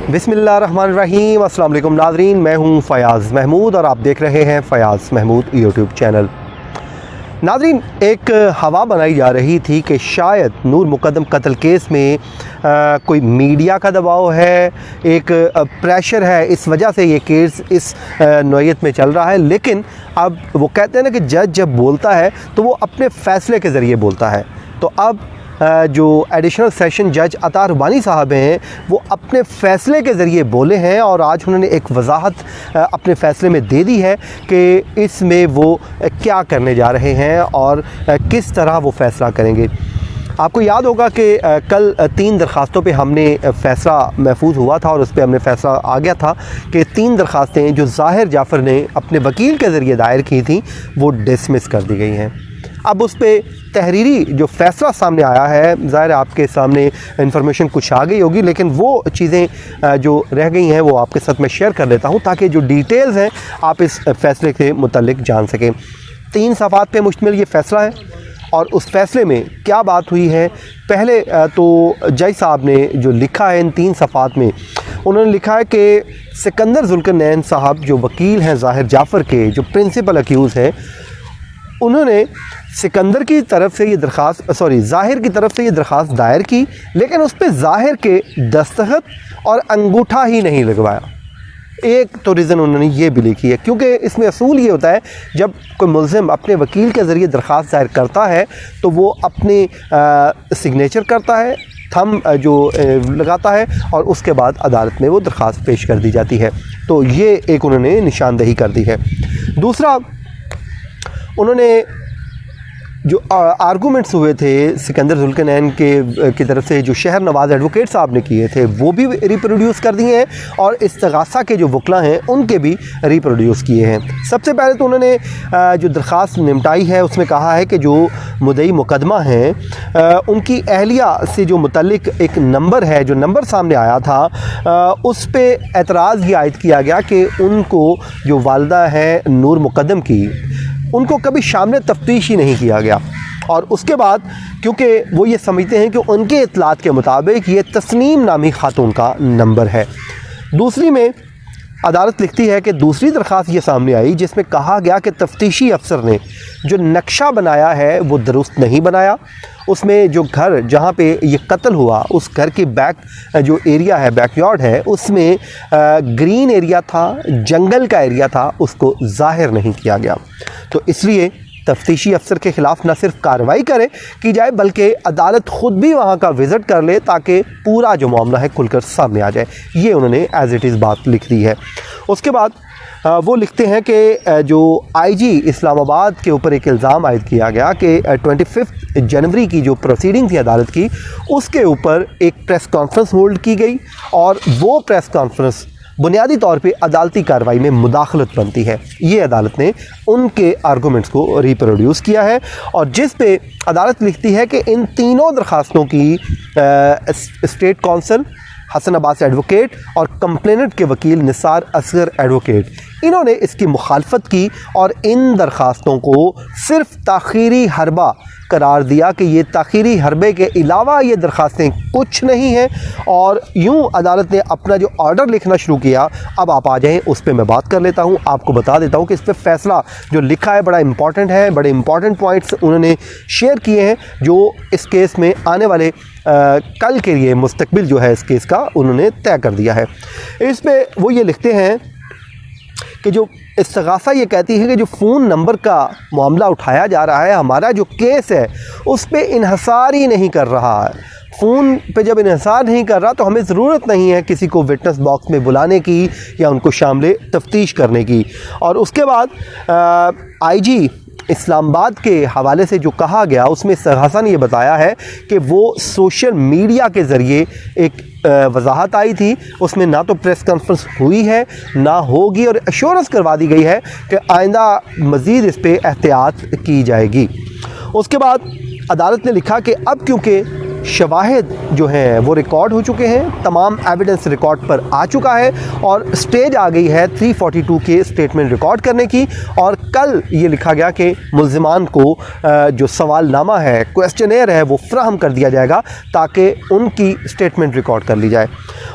बिस्मिल्लाहिर्रहमानिर्रहीम। अस्सलाम वालेकुम नाज़रीन, मैं हूं फ़याज़ महमूद और आप देख रहे हैं फ़याज़ महमूद यूट्यूब चैनल। नाज़रीन, एक हवा बनाई जा रही थी कि शायद नूर मुक़द्दम कत्ल केस में कोई मीडिया का दबाव है, एक प्रेशर है, इस वजह से ये केस इस नौइयत में चल रहा है। लेकिन अब वो कहते हैं ना कि जज जब बोलता है तो वो अपने फ़ैसले के ज़रिए बोलता है। तो अब जो एडिशनल सेशन जज अता रुबानी साहब हैं वो अपने फ़ैसले के ज़रिए बोले हैं और आज उन्होंने एक वजाहत अपने फ़ैसले में दे दी है कि इसमें वो क्या करने जा रहे हैं और किस तरह वो फ़ैसला करेंगे। आपको याद होगा कि कल 3 दरख्वास्तों पे हमने फ़ैसला महफूज हुआ था और उस पर हमने फ़ैसला आ गया था कि 3 दरख्वास्तें जो ज़ाहिर जाफ़र ने अपने वकील के ज़रिए दायर की थी वो डिसमिस कर दी गई हैं। अब उस पर तहरीरी जो फ़ैसला सामने आया है, ज़ाहिर आपके सामने इंफॉर्मेशन कुछ आ गई होगी, लेकिन वो चीज़ें जो रह गई हैं वो आपके साथ मैं शेयर कर देता हूँ ताकि जो डिटेल्स हैं आप इस फ़ैसले के मुतालिक जान सकें। 3 सफ़ात पे मुश्तमिल ये फ़ैसला है और उस फ़ैसले में क्या बात हुई है। पहले तो जज साहब ने जो लिखा है इन 3 सफ़ात में, उन्होंने लिखा है कि सिकंदर जुल्करनैन साहब जो वकील हैं ज़ाहिर जाफ़र के, जो प्रिंसिपल अक्यूज़ हैं, उन्होंने सिकंदर की तरफ से ये ज़ाहिर की तरफ से ये दरख्वास्त दायर की, लेकिन उस पर ज़ाहिर के दस्तखत और अंगूठा ही नहीं लगवाया। एक तो रीज़न उन्होंने ये भी लिखी है क्योंकि इसमें असूल ये होता है जब कोई मुल्ज़िम अपने वकील के ज़रिए दरख्वास्त दायर करता है तो वो अपने सिग्नेचर करता है, थंब जो लगाता है और उसके बाद अदालत में वो दरख्वास्त पेश कर दी जाती है। तो ये एक उन्होंने निशानदही कर दी है। दूसरा, उन्होंने जो आर्गूमेंट्स हुए थे सिकंदर जुल्करनैन की तरफ से जो शहर नवाज़ एडवोकेट साहब ने किए थे वो भी रिप्रोड्यूस कर दिए हैं और इस्तिगासा के जो वकला हैं उनके भी रिप्रोड्यूस किए हैं। सबसे पहले तो उन्होंने जो दरख्वास्त निमटाई है उसमें कहा है कि जो मुद्दई मुकदमा हैं उनकी अहलिया से जो मुतल्लिक एक नंबर है, जो नंबर सामने आया था, उस पर एतराज़ ये आयद किया गया कि उनको जो वालदा है नूर मुकद्दम की, उनको कभी शामिल तफ्तीश ही नहीं किया गया। और उसके बाद क्योंकि वो ये समझते हैं कि उनके इतलात के मुताबिक ये तस्नीम नामी खातून का नंबर है। दूसरी में अदालत लिखती है कि दूसरी दरख्वास्त ये सामने आई जिसमें कहा गया कि तफ्तीशी अफसर ने जो नक्शा बनाया है वो दुरुस्त नहीं बनाया। उसमें जो घर जहाँ पे ये कत्ल हुआ उस घर की बैक जो एरिया है, बैकयार्ड है, उसमें ग्रीन एरिया था, जंगल का एरिया था, उसको ज़ाहिर नहीं किया गया। तो इसलिए तफ्तीशी अफसर के ख़िलाफ़ न सिर्फ कार्रवाई की जाए बल्कि अदालत ख़ुद भी वहाँ का विज़िट कर ले ताकि पूरा जो मामला है खुलकर सामने आ जाए। ये उन्होंने एज़ इट इज़ बात लिख दी है। उसके बाद वो लिखते हैं कि जो आईजी इस्लामाबाद के ऊपर एक इल्ज़ाम आयद किया गया कि 25 जनवरी की जो प्रोसीडिंग थी अदालत की, उसके ऊपर एक प्रेस कॉन्फ्रेंस होल्ड की गई और वो प्रेस कॉन्फ्रेंस बुनियादी तौर पे अदालती कार्रवाई में मुदाखलत बनती है। ये अदालत ने उनके आर्गूमेंट्स को रिप्रोड्यूस किया है और जिस पे अदालत लिखती है कि इन तीनों दरख्वास्तों की state counsel, Hasan Abbas advocate और कंप्लेनेंट के वकील निसार असगर एडवोकेट, इन्होंने इसकी मुखालफत की और इन दरख्वास्तों को सिर्फ ताख़ीरी हरबा करार दिया कि ये ताख़ीरी हरबे के अलावा ये दरख्वास्तें कुछ नहीं हैं। और यूँ अदालत ने अपना जो ऑर्डर लिखना शुरू किया। अब आप आ जाएँ, उस पर मैं बात कर लेता हूँ, आपको बता देता हूँ कि इस पर फ़ैसला जो लिखा है बड़ा इम्पॉर्टेंट है। बड़े इम्पॉर्टेंट पॉइंट्स उन्होंने शेयर किए हैं जो इस केस में आने वाले कल के लिए मुस्तकबिल जो है इस केस का उन्होंने तय कर दिया है। इस पर वो ये लिखते हैं कि जो इस्तिगासा ये कहती है कि जो फ़ोन नंबर का मामला उठाया जा रहा है, हमारा जो केस है उस पर इन्हसार ही नहीं कर रहा है। फ़ोन पे जब इन्हसार नहीं कर रहा तो हमें ज़रूरत नहीं है किसी को विटनेस बॉक्स में बुलाने की या उनको शामिल तफ्तीश करने की। और उसके बाद आईजी इस्लामाबाद के हवाले से जो कहा गया उसमें इस्तिगासा ने ये बताया है कि वो सोशल मीडिया के ज़रिए एक वजाहत आई थी, उसमें ना तो प्रेस कॉन्फ्रेंस हुई है ना होगी और एश्योरेंस करवा दी गई है कि आइंदा मज़ीद इस पर एहतियात की जाएगी। उसके बाद अदालत ने लिखा कि अब क्योंकि शवाहिद जो हैं वो रिकॉर्ड हो चुके हैं, तमाम एविडेंस रिकॉर्ड पर आ चुका है और स्टेज आ गई है 342 के स्टेटमेंट रिकॉर्ड करने की। और कल ये लिखा गया कि मुल्ज़िमान को जो सवालनामा है, क्वेश्चनेयर है, वो फ्राहम कर दिया जाएगा ताकि उनकी स्टेटमेंट रिकॉर्ड कर ली जाए।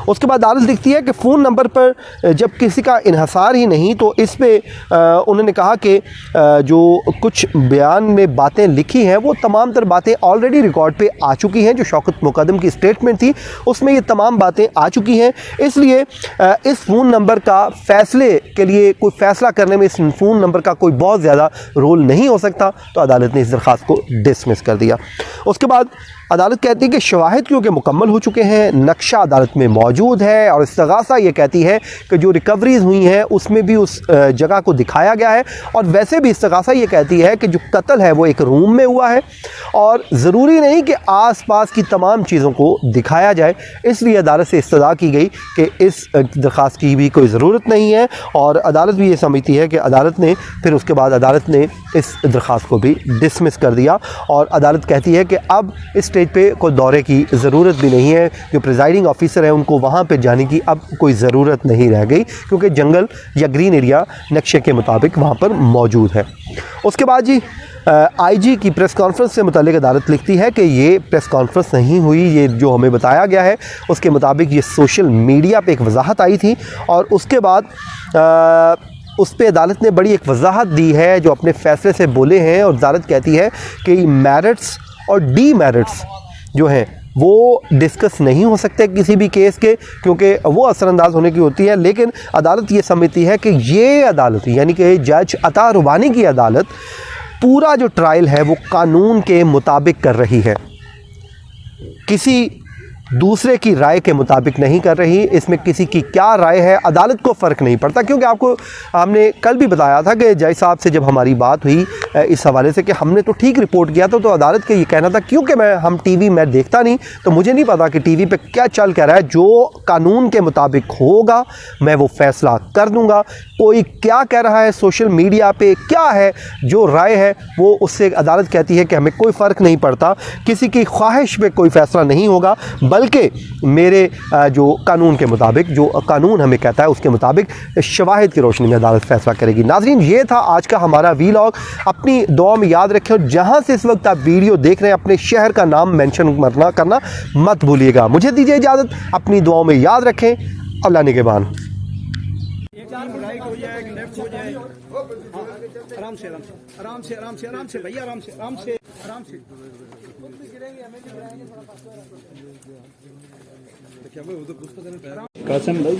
उसके बाद अदालत लिखती है कि फ़ोन नंबर पर जब किसी का इन्हसार ही नहीं तो इस पे उन्होंने कहा कि जो कुछ बयान में बातें लिखी हैं वो तमाम तर बातें ऑलरेडी रिकॉर्ड पे आ चुकी हैं। जो शौकत मुकद्दम की स्टेटमेंट थी उसमें ये तमाम बातें आ चुकी हैं, इसलिए इस फ़ोन नंबर का फ़ैसले के लिए कोई फ़ैसला करने में इस फ़ोन नंबर का कोई बहुत ज़्यादा रोल नहीं हो सकता। तो अदालत ने इस दरख्वास्त को डिसमिस कर दिया। उसके बाद अदालत कहती है कि शवाहिद क्योंकि मुकम्मल हो चुके हैं, नक्शा अदालत में मौजूद है और इस्तगासा ये कहती है कि जो रिकवरीज़ हुई हैं उसमें भी उस जगह को दिखाया गया है। और वैसे भी इस्तगासा ये कहती है कि जो कत्ल है वो एक रूम में हुआ है और ज़रूरी नहीं कि आसपास की तमाम चीज़ों को दिखाया जाए, इसलिए अदालत से इस्तदा की गई कि इस दरख्वास्त की भी कोई ज़रूरत नहीं है। और अदालत भी ये समझती है कि अदालत ने फिर उसके बाद अदालत ने इस दरख्वास्त को भी डिसमिस कर दिया और अदालत कहती है कि अब इस स्टेज पे कोई दौरे की ज़रूरत भी नहीं है। जो प्रिजाइडिंग ऑफिसर है उनको वहाँ पे जाने की अब कोई ज़रूरत नहीं रह गई क्योंकि जंगल या ग्रीन एरिया नक्शे के मुताबिक वहाँ पर मौजूद है। उसके बाद जी आईजी की प्रेस कॉन्फ्रेंस से मुतालिक अदालत लिखती है कि ये प्रेस कॉन्फ्रेंस नहीं हुई, ये जो हमें बताया गया है उसके मुताबिक ये सोशल मीडिया पे एक वजाहत आई थी और उसके बाद उस पर अदालत ने बड़ी एक वजाहत दी है जो अपने फ़ैसले से बोले हैं। और अदालत कहती है कि मेरिट्स और डीमेरिट्स जो हैं वो डिस्कस नहीं हो सकते किसी भी केस के, क्योंकि वो असरअंदाज होने की होती है। लेकिन अदालत ये समझती है कि ये अदालत यानी कि जज अता रुबानी की अदालत पूरा जो ट्रायल है वो कानून के मुताबिक कर रही है, किसी दूसरे की राय के मुताबिक नहीं कर रही। इसमें किसी की क्या राय है अदालत को फ़र्क नहीं पड़ता, क्योंकि आपको हमने कल भी बताया था कि जज साहब से जब हमारी बात हुई इस हवाले से कि हमने तो ठीक रिपोर्ट किया था, तो अदालत का ये कहना था क्योंकि हम टीवी मैं देखता नहीं तो मुझे नहीं पता कि टीवी पे क्या चल क्या रहा है, जो कानून के मुताबिक होगा मैं वो फ़ैसला कर दूँगा। कोई क्या कह रहा है सोशल मीडिया पे क्या है जो राय है वो उससे अदालत कहती है कि हमें कोई फ़र्क नहीं पड़ता, किसी की ख्वाहिश पे कोई फ़ैसला नहीं होगा, बल्कि मेरे जो कानून के मुताबिक, जो कानून हमें कहता है उसके मुताबिक शवाहिद की रोशनी में अदालत फैसला करेगी। नाज़रीन, ये था आज का हमारा वीलॉग। अपनी दुआ में याद रखें और जहां से इस वक्त आप वीडियो देख रहे हैं अपने शहर का नाम मेंशन करना मत भूलिएगा। मुझे दीजिए इजाज़त, अपनी दुआओं में याद रखें। अल्लाह निगहबान। राइट हो जाए, लेफ्ट हो जाए, आराम से आराम से आराम से आराम से आराम से भैया, आराम से आराम से आराम से। कासम भाई